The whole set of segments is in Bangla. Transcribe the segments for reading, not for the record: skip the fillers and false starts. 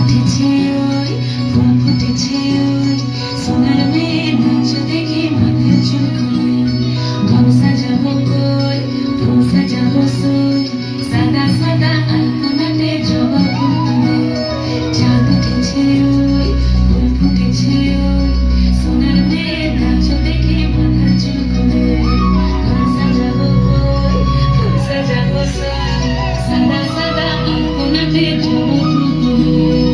উঠেছে ওই ফুল ফুটেছে ওই সোনার মেয়ে নাচ দেখে মাথা চুল করে ঘর সাজাবো কই ফুল সাজাবো সই সাদা সাদা আলপনাতে জবা ফুল তুলে চাঁদ উঠেছে ওই ফুল ফুটেছে ওই সোনার মেয়ে নাচ দেখে মাথা চুল করে ঘর সাজাবো কই ফুল সাজাবো সই সাদা সাদা আলপনাতে জবা ফুল তুলে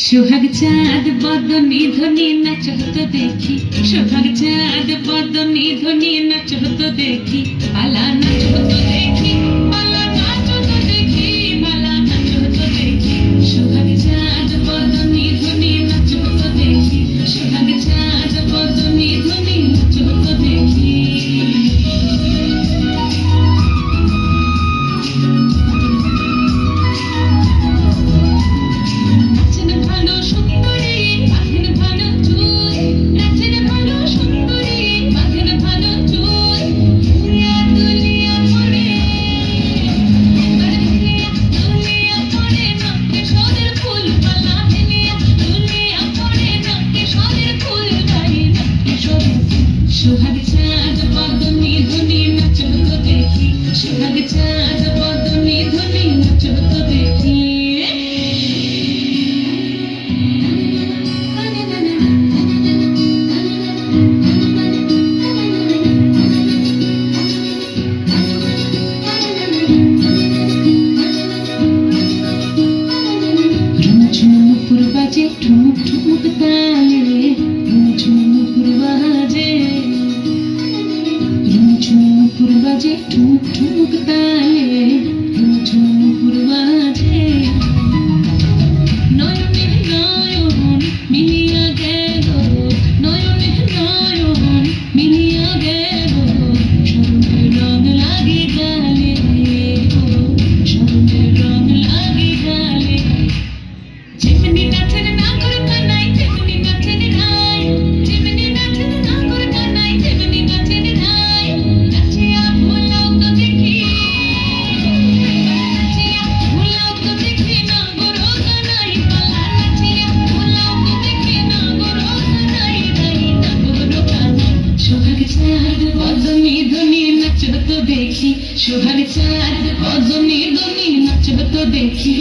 সোহাগ চাঁদ বদনি ধ্বনি নাচ হতো দেখি সোহাগ চাঁদ বদনি ধ্বনি নাচ হতো দেখি পালা নাচ হতো দেখি পালা নাচ হতো দেখি পালা নাচ হতো দেখি সোহাগ চাঁদ বদনি ধ্বনি নাচ হতো দেখি সোহাগ চাঁদ বদনি ধ্বনি নাচ হতো দেখি সোহাগ চাঁদ বদনি ধ্বনি নাচ হতো দেখি সোহাগ চাঁদ বদনি ধ্বনি নাচ হতো দেখি ঝুমুর বাজে ঠুমুক ঠুমুক তালে ঝুমুর বাজে ঝুমুর বাজে ঠুমুক ঠুমুক তালে ঝুমুর বাজে নয়নে নয়ন মিলিয়া গেল নয়নে নয়ন মিলিয়া গেল স্মরণের রং লাগে গালে স্মরণের রং লাগে গালে যেমনি নাচের না করে কানাই তেমনি নাচের নাই যেমনি নাচের না করে কানাই তেমনি নাচের নাই নাচিয়া ভোলাও তো দেখি নাচিয়া ভোলাও তো দেখি না গরো কানাই পালা নাচিয়া ভোলাও তো দেখি না গরো কানাই নাই না গরো কানাই সোহাগ চাঁদ বদনি ধ্বনি নাচ হতো দেখি সোহাগ চাঁদ বদনি ধ্বনি নাচ হতো দেখি